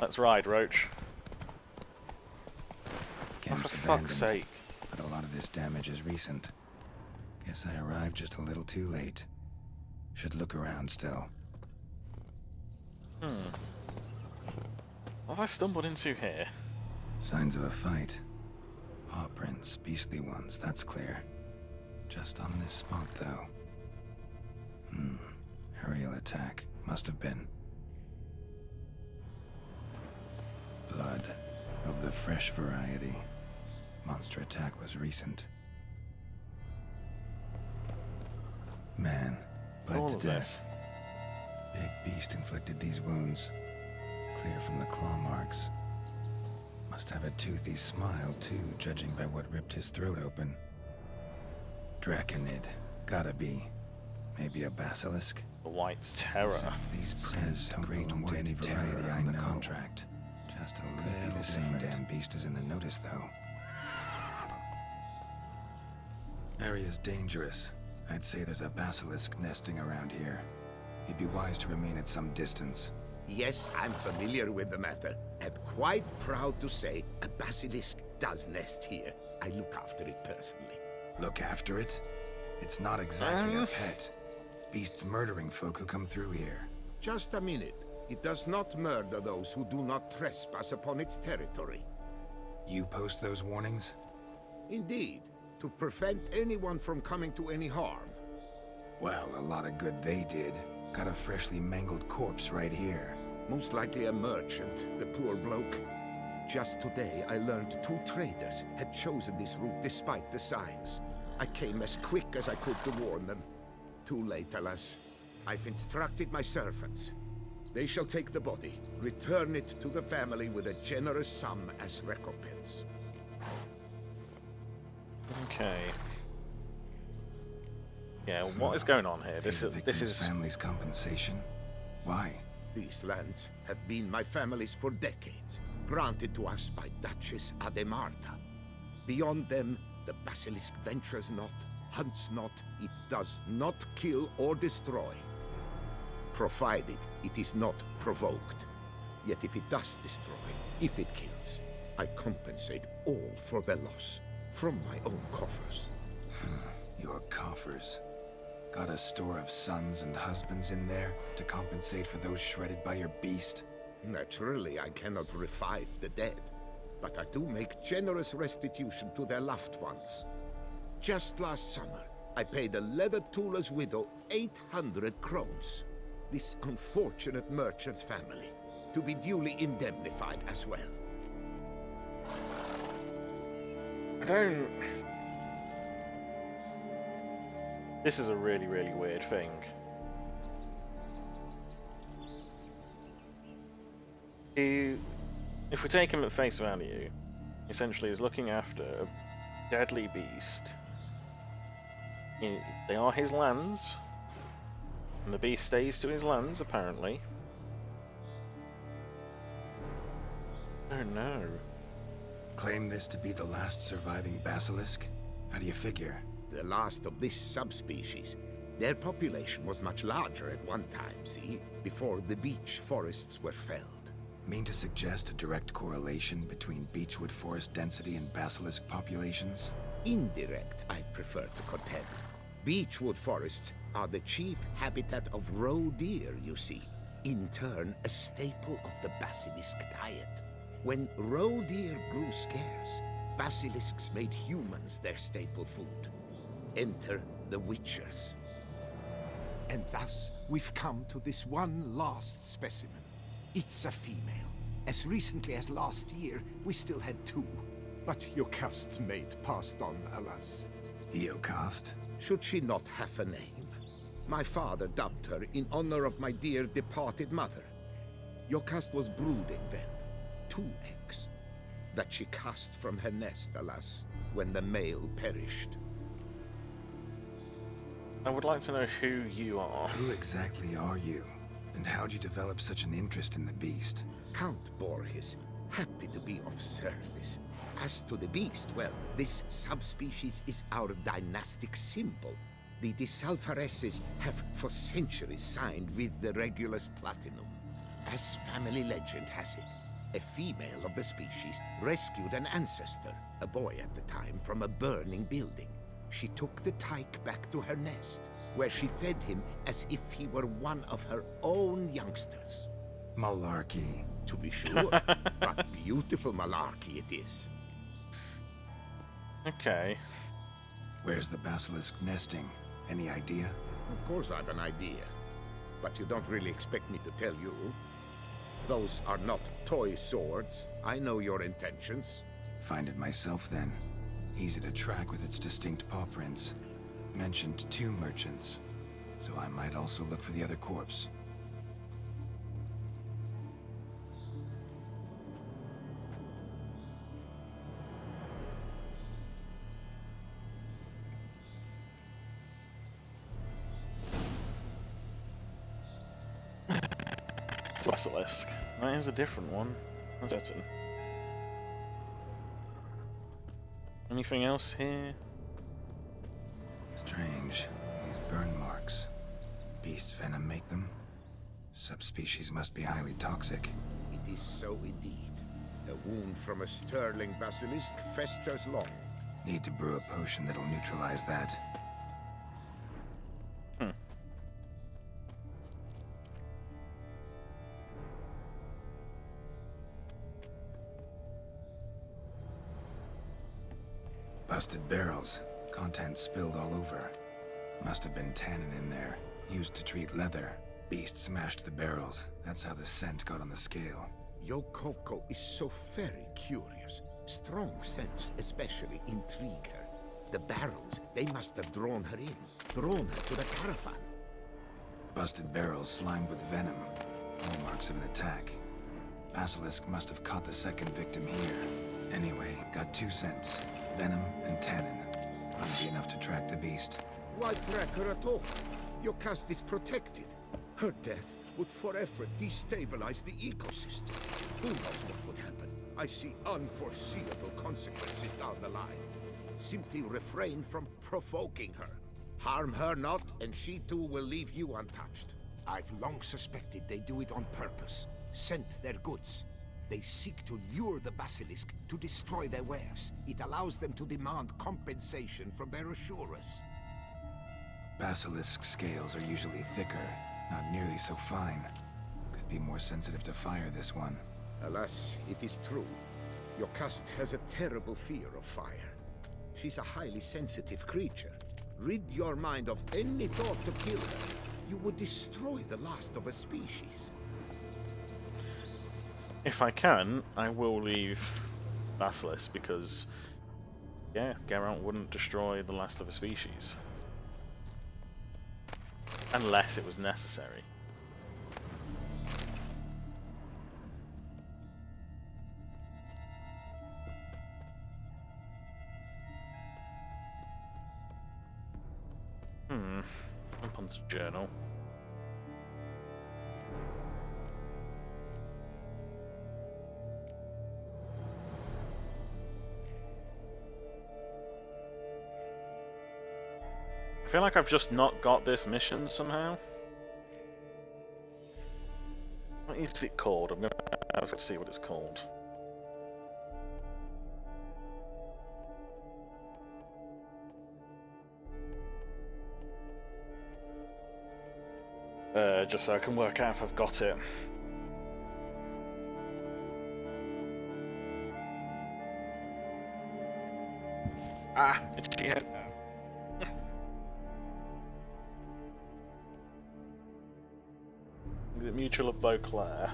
Let's ride, Roach. Oh, Camp's for fuck's abandoned, sake. but a lot of this damage is recent. Guess I arrived just a little too late. Should look around still. What have I stumbled into here? Signs of a fight. Paw prints, beastly ones, that's clear. Just on this spot, though. Aerial attack. Must have been. Blood. Of the fresh variety. Monster attack was recent. Man. Bled All to of death. this. Big beast inflicted these wounds. Clear from the claw marks. Must have a toothy smile, too, judging by what ripped his throat open. Draconid. Gotta be. Maybe a basilisk? The White Terror. These says don't belong to any variety on the contract. Just a little the same damn beast is in the notice, though. Area's dangerous. I'd say there's a basilisk nesting around here. You'd be wise to remain at some distance. Yes, I'm familiar with the matter, and quite proud to say a basilisk does nest here. I look after it personally. Look after it? It's not exactly a pet. Beasts murdering folk who come through here. Just a minute. It does not murder those who do not trespass upon its territory. You post those warnings? Indeed, to prevent anyone from coming to any harm. Well, a lot of good they did. Got a freshly mangled corpse right here. Most likely a merchant, the poor bloke. Just today, I learned 2 traders had chosen this route despite the signs. I came as quick as I could to warn them. Too late, alas. I've instructed my servants. They shall take the body, return it to the family with a generous sum as recompense. Okay. Yeah, what is going on here? This is family's compensation. Why? These lands have been my family's for decades, granted to us by Duchess Ademarta. Beyond them, the basilisk ventures not, hunts not, it does not kill or destroy. Provided it is not provoked. Yet if it does destroy, if it kills, I compensate all for their loss, from my own coffers. Your coffers. Got a store of sons and husbands in there to compensate for those shredded by your beast? Naturally, I cannot revive the dead, but I do make generous restitution to their loved ones. Just last summer, I paid a leather tooler's widow 800 crowns. This unfortunate merchant's family, to be duly indemnified as well. I don't... This is a really, really weird thing. If we take him at face value, essentially is looking after a deadly beast. They are his lands, and the beast stays to his lands, apparently. Oh no. Claim this to be the last surviving basilisk? How do you figure? The last of this subspecies. Their population was much larger at one time, see? Before the beech forests were felled. Mean to suggest a direct correlation between beechwood forest density and basilisk populations? Indirect, I prefer to contend. Beechwood forests are the chief habitat of roe deer, you see. In turn, a staple of the basilisk diet. When roe deer grew scarce, basilisks made humans their staple food. Enter the Witchers. And thus, we've come to this one last specimen. It's a female. As recently as last year, we still had 2. But Jocast's mate passed on, alas. Eocast? Should she not have a name? My father dubbed her in honor of my dear departed mother. Jocast was brooding then. 2 eggs. That she cast from her nest, alas, when the male perished. I would like to know who you are. Who exactly are you? And how'd you develop such an interest in the beast? Count Borges, happy to be of service. As to the beast, well, this subspecies is our dynastic symbol. The De Salfareses have for centuries signed with the Regulus Platinum. As family legend has it, a female of the species, rescued an ancestor, a boy at the time, from a burning building. She took the tyke back to her nest, where she fed him as if he were one of her own youngsters. Malarkey. To be sure, but beautiful malarkey it is. Okay. Where's the basilisk nesting? Any idea? Of course I've an idea, but you don't really expect me to tell you. Those are not toy swords. I know your intentions. Find it myself then. Easy to track with its distinct paw prints. Mentioned 2 merchants, so I might also look for the other corpse. Basilisk. That is a different one. That's certain. Anything else here? Strange. These burn marks. Beast's venom make them? Subspecies must be highly toxic. It is so indeed. A wound from a sterling basilisk festers long. Need to brew a potion that'll neutralize that. Busted barrels. Contents spilled all over. Must have been tannin in there. Used to treat leather. Beast smashed the barrels. That's how the scent got on the scale. Yokoko is so very curious. Strong sense especially intrigue her. The barrels, they must have drawn her in. Drawn her to the caravan. Busted barrels slimed with venom. Hallmarks of an attack. Basilisk must have caught the second victim here. Anyway, got 2 scents. Venom and tannin. Might be enough to track the beast. Why track her at all? Your caste is protected. Her death would forever destabilize the ecosystem. Who knows what would happen? I see unforeseeable consequences down the line. Simply refrain from provoking her. Harm her not, and she too will leave you untouched. I've long suspected they do it on purpose. Scent their goods. They seek to lure the basilisk to destroy their wares. It allows them to demand compensation from their assurers. Basilisk scales are usually thicker, not nearly so fine. Could be more sensitive to fire, this one. Alas, it is true. Your caste has a terrible fear of fire. She's a highly sensitive creature. Rid your mind of any thought to kill her. You would destroy the last of a species. If I can, I will leave Basilisk because, yeah, Geralt wouldn't destroy the last of a species. Unless it was necessary. Jump onto journal. I feel like I've just not got this mission somehow. What is it called? I'm gonna have to see what it's called. Just so I can work out if I've got it. Ah, itchy head. The Mutual of Beauclair.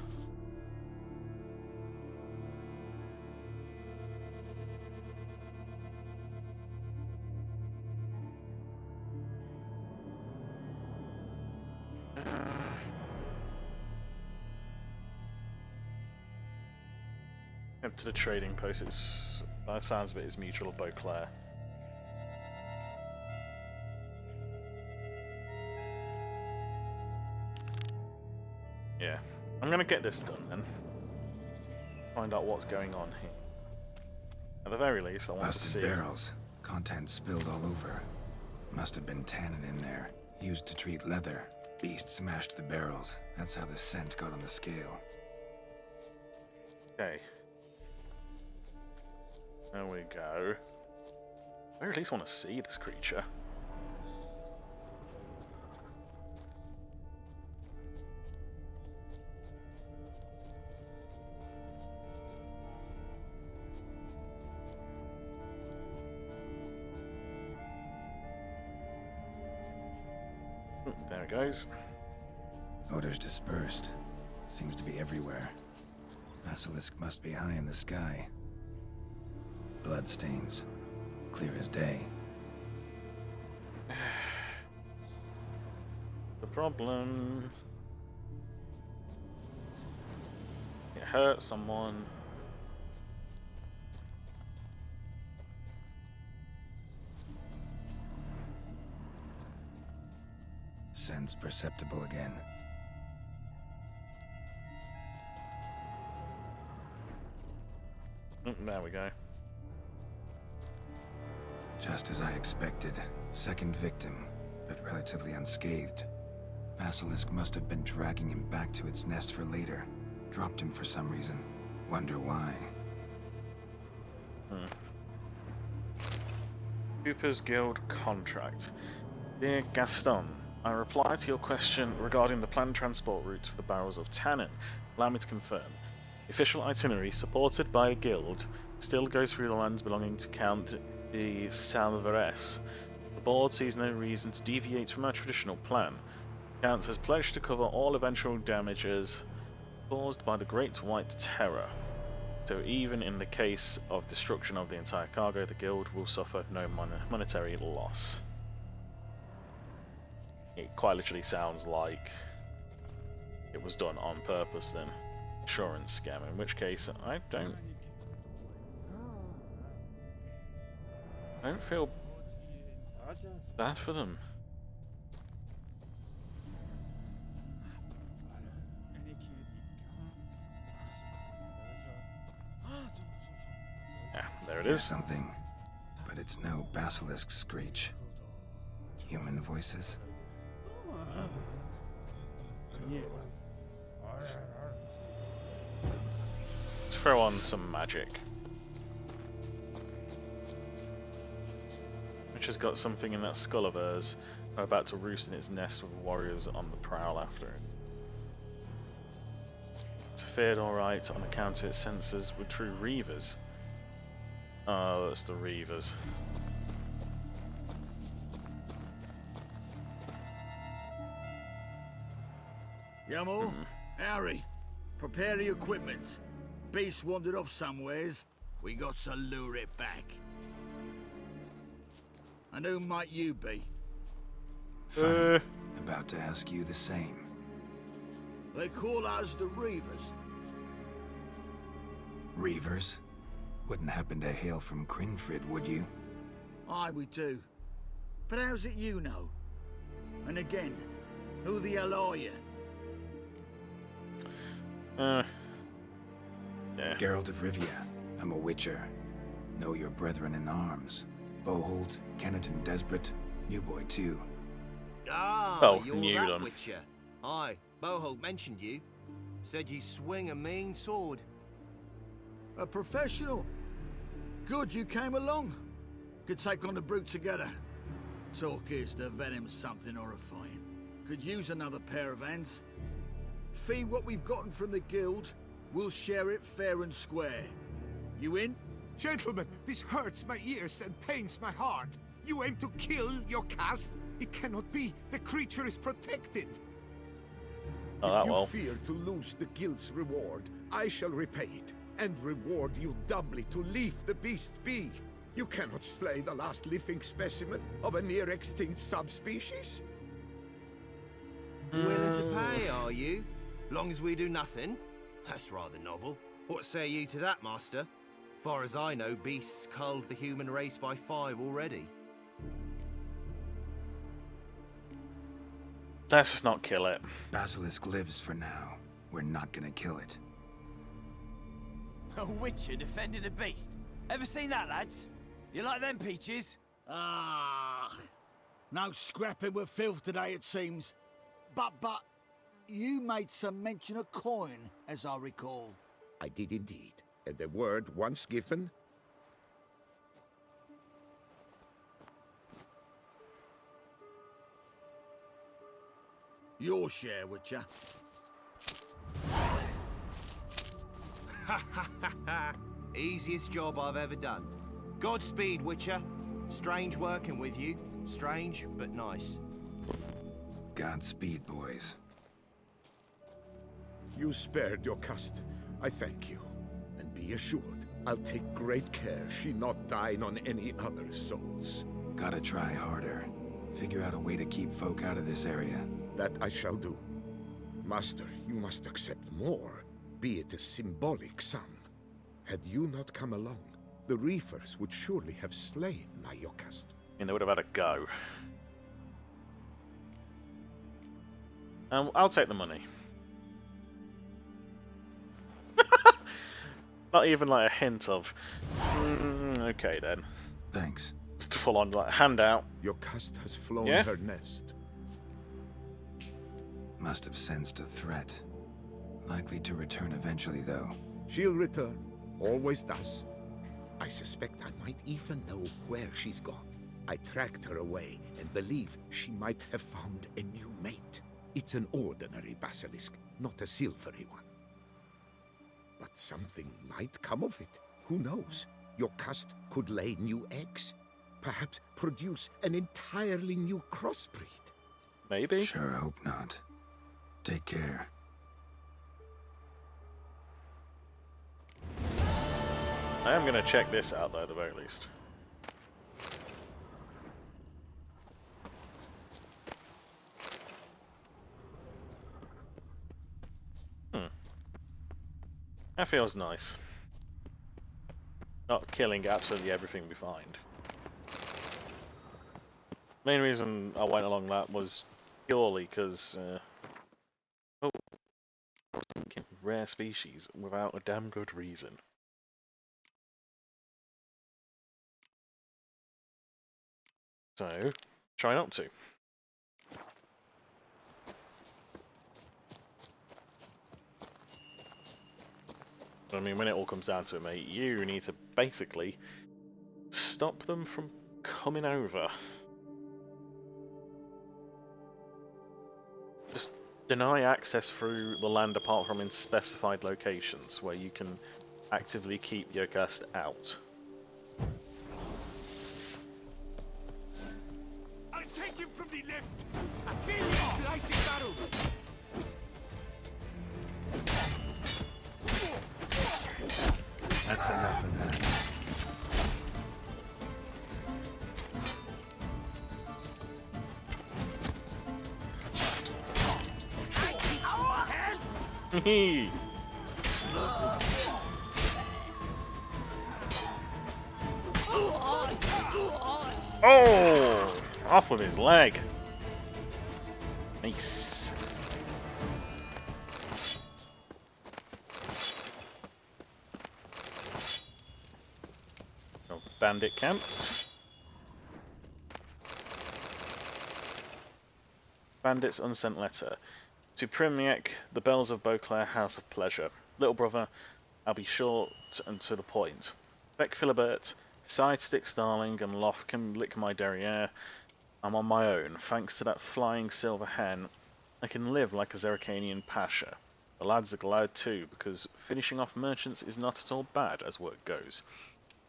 Up to the trading post. It's by the sounds of it is Mutual of Beauclair. Yeah, I'm gonna get this done then. Find out what's going on here. At the very least, I want to see. Busted barrels, contents spilled all over. Must have been tannin in there, used to treat leather. Beast smashed the barrels. That's how the scent got on the scale. Okay. There we go. I at least want to see this creature. There it goes. Odors dispersed. Seems to be everywhere. Basilisk must be high in the sky. Bloodstains. Clear as day. The problem... It hurt someone. Sense perceptible again. There we go. Just as I expected. Second victim, but relatively unscathed. Basilisk must have been dragging him back to its nest for later. Dropped him for some reason. Wonder why. Cooper's Guild contract. Dear Gaston, I reply to your question regarding the planned transport route for the barrels of tannin. Allow me to confirm. The official itinerary, supported by a guild, still goes through the lands belonging to Count de Salvarez. The board sees no reason to deviate from our traditional plan. The Count has pledged to cover all eventual damages caused by the Great White Terror. So even in the case of destruction of the entire cargo, the guild will suffer no monetary loss. It quite literally sounds like it was done on purpose then. Insurance scam, in which case I don't feel bad for them. Yeah, there it Here's is. something, but it's no basilisk screech. Human voices? Let's throw on some magic. Which has got something in that skull of hers, about to roost in its nest with warriors on the prowl after it. It's fared alright on account of its sensors with true Reavers. Oh, that's the Reavers. Yamo, Harry, prepare the equipment. Beast wandered off somewheres. We got to lure it back. And who might you be? Funny. About to ask you the same. They call us the Reavers. Reavers? Wouldn't happen to hail from Crinfrid, would you? Aye, we do. But how's it you know? And again, who the hell are you? Yeah. Geralt of Rivia. I'm a witcher. Know your brethren in arms. Boholt, Kenneton Desperate, New Boy too. Ah, Oh, you're knew that them. Witcher. Aye, Boholt mentioned you. Said you swing a mean sword. A professional. Good you came along. Could take on the brute together. Talk is the venom's something horrifying. Could use another pair of hands. Fee what we've gotten from the guild. We'll share it fair and square. You in? Gentlemen, this hurts my ears and pains my heart. You aim to kill your caste? It cannot be. The creature is protected. Oh, that If you well. fear to lose the guild's reward, I shall repay it, and reward you doubly to leave the beast be. You cannot slay the last living specimen of a near-extinct subspecies. Willing to pay, are you? Long as we do nothing? That's rather novel. What say you to that, master? Far as I know, beasts culled the human race by 5 already. Let's just not kill it. Basilisk lives for now. We're not gonna kill it. A witcher defending a beast. Ever seen that, lads? You like them peaches? Ah, no scrapping with filth today, it seems. But, you made some mention of coin, as I recall. I did indeed. And the word once given, Your share, Witcher. Easiest job I've ever done. Godspeed, Witcher. Strange working with you. Strange, but nice. Godspeed, boys. You spared your cust. I thank you. And be assured, I'll take great care she not dine on any other souls. Gotta try harder. Figure out a way to keep folk out of this area. That I shall do. Master, you must accept more, be it a symbolic sum. Had you not come along, the Reefers would surely have slain my Yokast. And they would have had a go. I'll take the money. Not even like a hint of. Okay then. Thanks. Full on like handout. Yokast has flown Yeah? her nest. Must have sensed a threat. Likely to return eventually, though. She'll return. Always does. I suspect I might even know where she's gone. I tracked her away and believe she might have found a new mate. It's an ordinary basilisk, not a silvery one. But something might come of it. Who knows? Yokast could lay new eggs. Perhaps produce an entirely new crossbreed. Maybe. Sure hope not. Take care. I am gonna check this out though, at the very least. That feels nice. Not killing absolutely everything we find. Main reason I went along that was purely because rare species without a damn good reason. So, try not to. I mean, when it all comes down to it, mate, you need to basically stop them from coming over. Just deny access through the land apart from in specified locations where you can actively keep your guest out. I'll take him from the left. Kill him like the barrel. That's enough of that. Hee. Oh! Off with his leg. Nice. Oh, bandit camps. Bandit's unsent letter. To Primiek, the bells of Beauclair House of Pleasure. Little brother, I'll be short and to the point. Beck Philibert, Sidestick Starling, and Lofkin lick my derriere. I'm on my own. Thanks to that flying silver hen, I can live like a Zeracanian pasha. The lads are glad too, because finishing off merchants is not at all bad as work goes.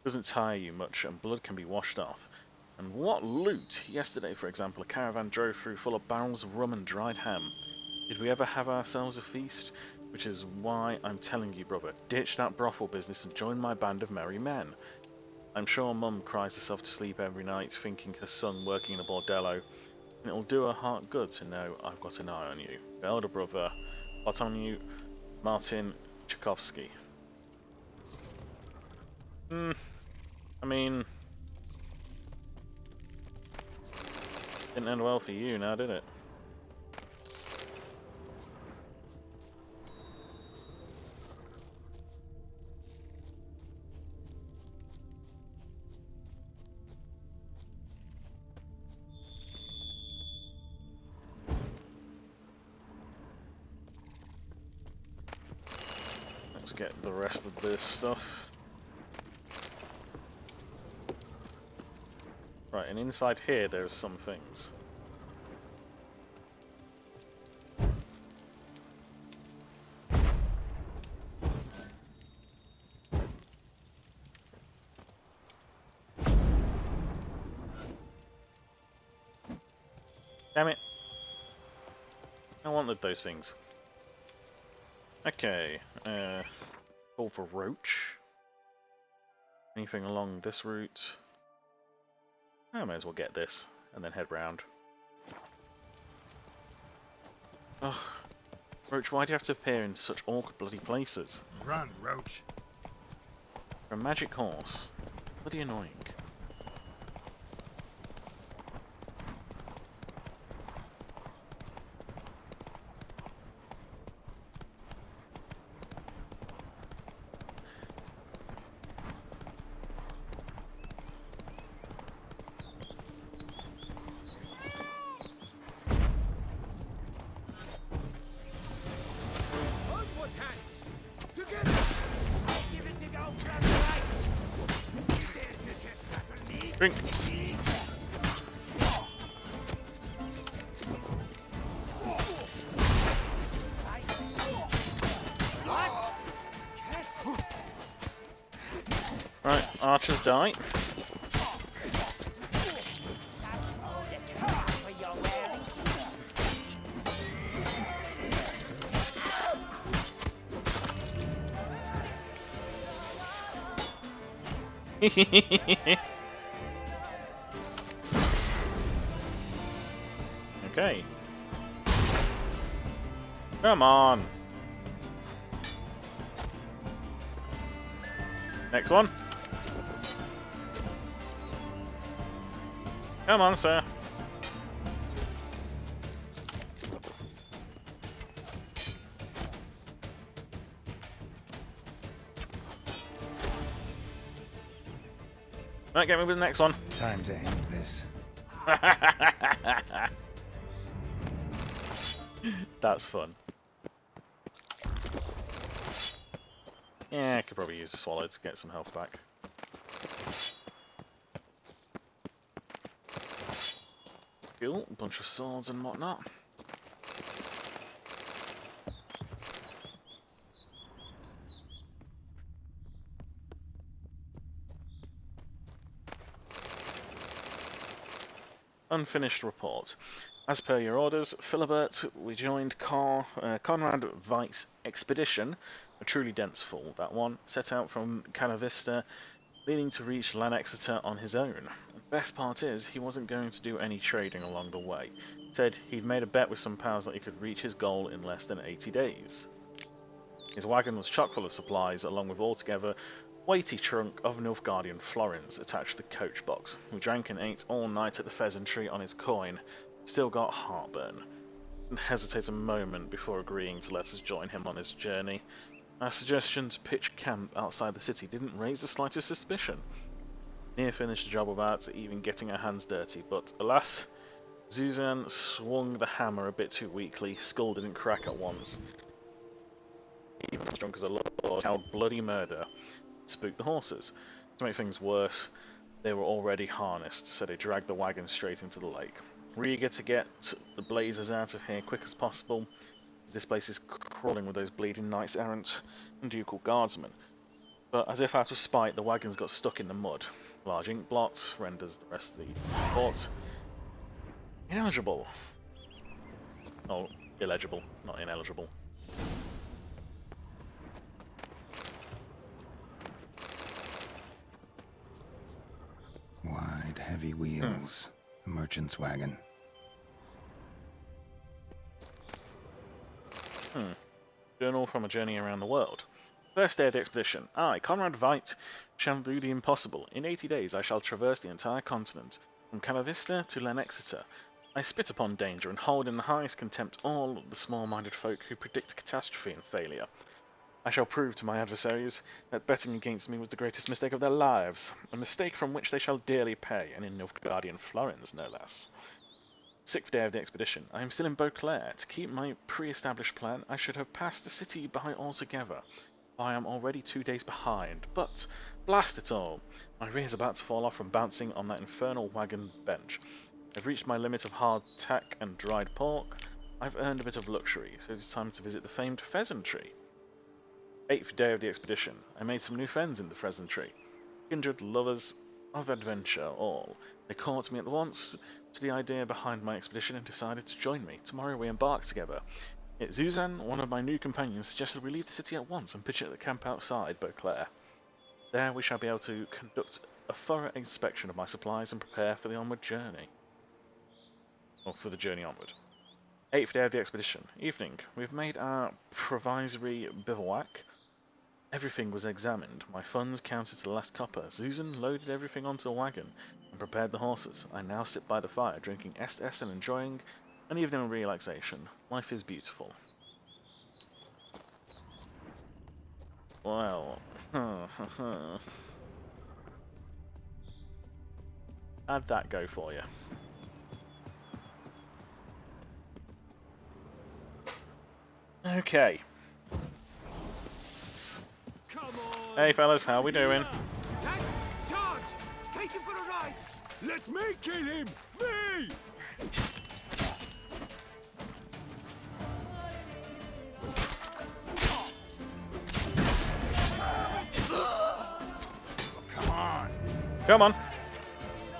Doesn't tire you much, and blood can be washed off. And what loot! Yesterday, for example, a caravan drove through full of barrels of rum and dried ham. Did we ever have ourselves a feast? Which is why I'm telling you, brother, ditch that brothel business and join my band of merry men. I'm sure Mum cries herself to sleep every night thinking her son working in a bordello, and it'll do her heart good to know I've got an eye on you. The elder brother, hot on you, Martin Tchaikovsky. I mean, didn't end well for you now, did it? get the rest of this stuff. Right, and inside here there's some things. Damn it. I wanted those things. Okay, call for Roach. Anything along this route? I may as well get this, and then head round. Ugh. Roach, why do you have to appear in such awkward bloody places? Run, Roach. For a magic horse. Bloody annoying. Drink. Right, archers die. Okay. Come on. Next one. Come on, sir. Right, get me with the next one. Time to end this. That's fun. Yeah, I could probably use a swallow to get some health back. Cool, a bunch of swords and whatnot. Unfinished report. As per your orders, Philibert, we joined Conrad Veit's expedition, a truly dense fool, that one, set out from Canavista, meaning to reach Lanexeter on his own. The best part is, he wasn't going to do any trading along the way. He said he'd made a bet with some pals that he could reach his goal in less than 80 days. His wagon was chock full of supplies, along with altogether weighty trunk of Nilfgaardian florins attached to the coach box. We drank and ate all night at the pheasantry on his coin. Still got heartburn. Didn't hesitate a moment before agreeing to let us join him on his journey. Our suggestion to pitch camp outside the city didn't raise the slightest suspicion. Near finished the job without even getting our hands dirty, but alas, Zuzan swung the hammer a bit too weakly, skull didn't crack at once. Even as drunk as a lord, howled bloody murder. It spooked the horses. To make things worse, they were already harnessed, so they dragged the wagon straight into the lake. We're eager to get the blazers out of here quick as possible. This place is crawling with those bleeding knights errant and ducal guardsmen. But as if out of spite, the wagons got stuck in the mud. Large ink blots renders the rest of the report ineligible. Oh, illegible, not ineligible. Wide, heavy wheels. A merchant's wagon. Journal from a journey around the world. First day of the expedition. I, Conrad Veit, shall do the impossible. In 80 days I shall traverse the entire continent, from Canavista to Lanexeter. I spit upon danger and hold in the highest contempt all the small-minded folk who predict catastrophe and failure. I shall prove to my adversaries that betting against me was the greatest mistake of their lives, a mistake from which they shall dearly pay, and in Nilfgaardian florins, no less. 6th day of the expedition. I am still in Beauclair. To keep my pre-established plan, I should have passed the city by altogether. I am already 2 days behind, but blast it all! My rear's about to fall off from bouncing on that infernal wagon bench. I've reached my limit of hard tack and dried pork. I've earned a bit of luxury, so it's time to visit the famed pheasantry. 8th day of the expedition. I made some new friends in the pheasantry. Kindred lovers of adventure all. They caught me at once to the idea behind my expedition and decided to join me. Tomorrow we embark together. Yet Zuzan, one of my new companions, suggested we leave the city at once and pitch at the camp outside Beauclair. There we shall be able to conduct a thorough inspection of my supplies and prepare for the onward journey. Or for the journey onward. 8th day of the expedition. Evening. We've made our provisory bivouac. Everything was examined. My funds counted to the last copper. Zuzan loaded everything onto a wagon and prepared the horses. I now sit by the fire, drinking SS and enjoying an evening of relaxation. Life is beautiful. Well, how'd that go for you? Okay. Come on! Hey fellas, how we doing? That's charge! Take him for a ride! Let me kill him! Me! Come on.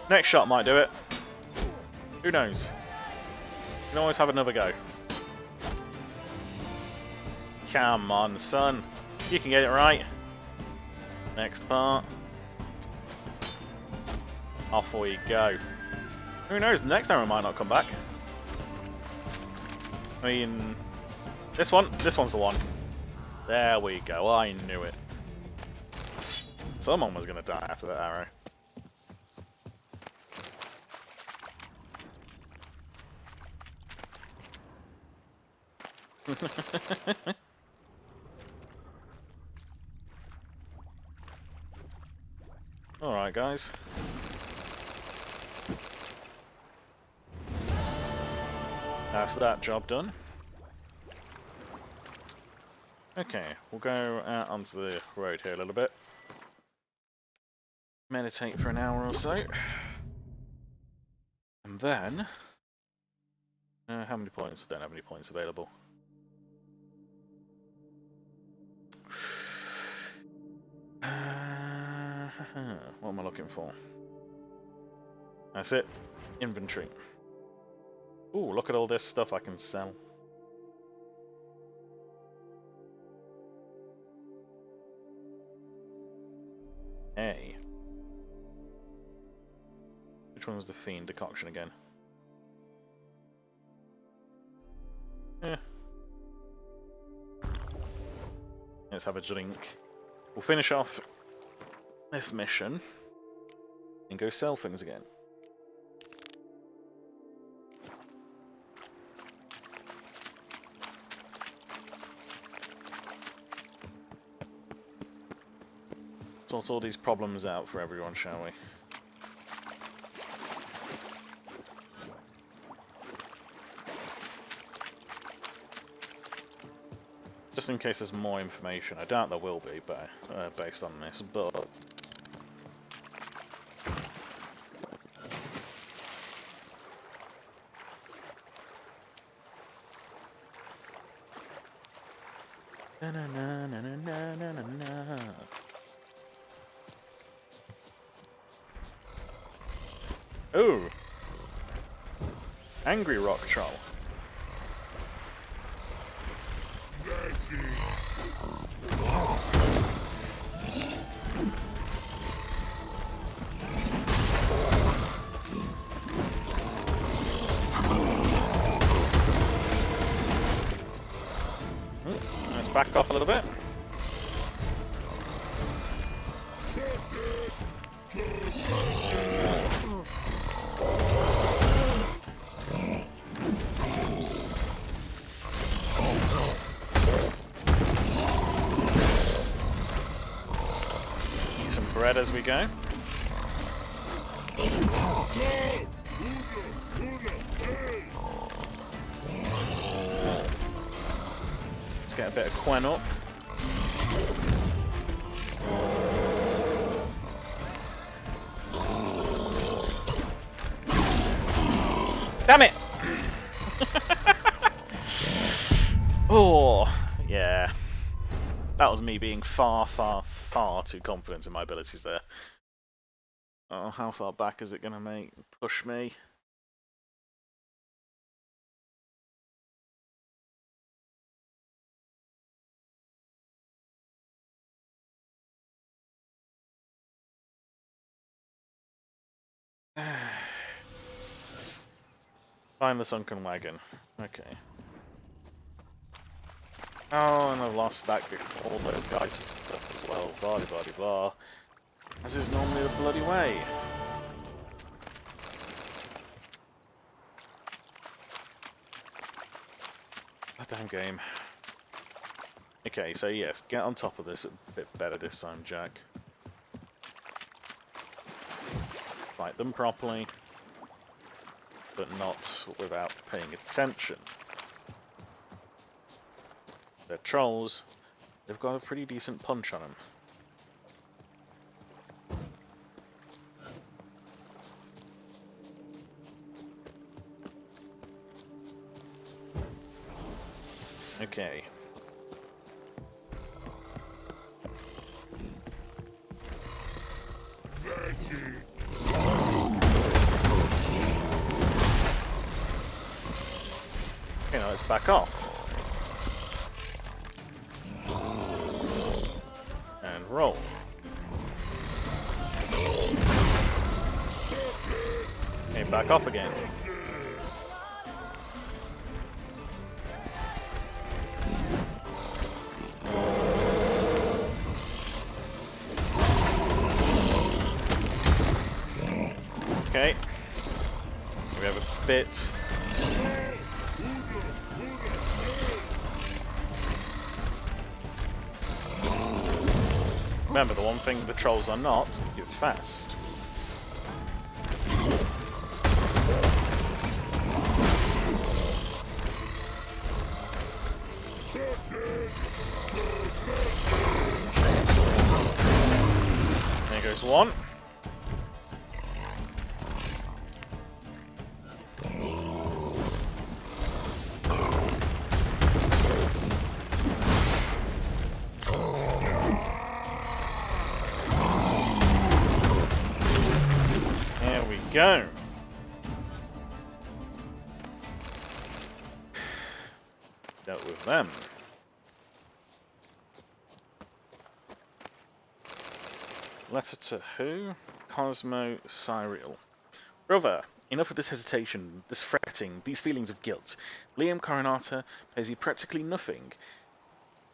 Next shot might do it. Who knows? You can always have another go. Come on, son. You can get it right. Next part. Off we go. Who knows? Next time it might not come back. I mean, this one's the one. There we go. I knew it. Someone was going to die after that arrow. Alright, guys. That's that job done. Okay, we'll go out onto the road here a little bit. Meditate for an hour or so. And then... how many points? I don't have any points available. What am I looking for? That's it. Inventory. Ooh, look at all this stuff I can sell. Hey. Which one was the Fiend decoction again? Yeah. Let's have a drink. We'll finish off this mission and go sell things again. Sort all these problems out for everyone, shall we? Just in case there's more information. I doubt there will be, but based on this, but... Ooh! Angry Rock Troll. Let's back off a little bit. Eat some bread as we go. Let's get a bit of Quen up. Damn it! Oh, yeah. That was me being far, far, far too confident in my abilities there. Oh, how far back is it going to push me? Find the sunken wagon. Okay. Oh, and I've lost all those guys stuff as well. Blah blah blah blah. As is normally the bloody way. Goddamn game. Okay, so yes, get on top of this a bit better this time, Jack. Fight them properly, but not without paying attention. They're trolls. They've got a pretty decent punch on them. Okay. Okay, now let's back off. And roll. Okay, back off again. Okay. We have a bit. Remember, the one thing the trolls are not is fast. There goes one. Go. Dealt with them. Letter to who? Cosmo Cyril. Brother, enough of this hesitation, this fretting, these feelings of guilt. Liam Coronata pays you practically nothing,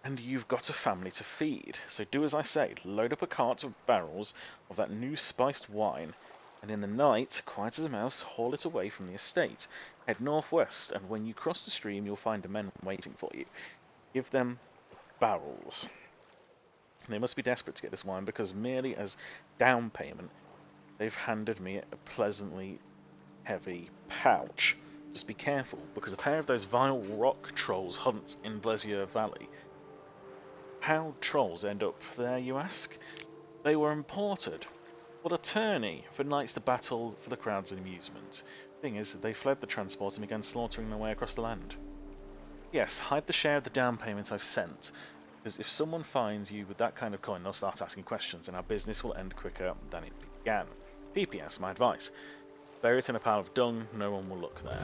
and you've got a family to feed. So do as I say, load up a cart of barrels of that new spiced wine, and in the night, quiet as a mouse, haul it away from the estate. Head northwest, and when you cross the stream, you'll find the men waiting for you. Give them barrels. They must be desperate to get this wine, because merely as down payment, they've handed me a pleasantly heavy pouch. Just be careful, because a pair of those vile rock trolls hunt in Blesier Valley. How trolls end up there, you ask? They were imported. What a tourney for knights to battle for the crowd's amusement. Thing is, they fled the transport and began slaughtering their way across the land. Yes, hide the share of the down payment I've sent, because if someone finds you with that kind of coin, they'll start asking questions, and our business will end quicker than it began. PPS, my advice. Bury it in a pile of dung, no one will look there.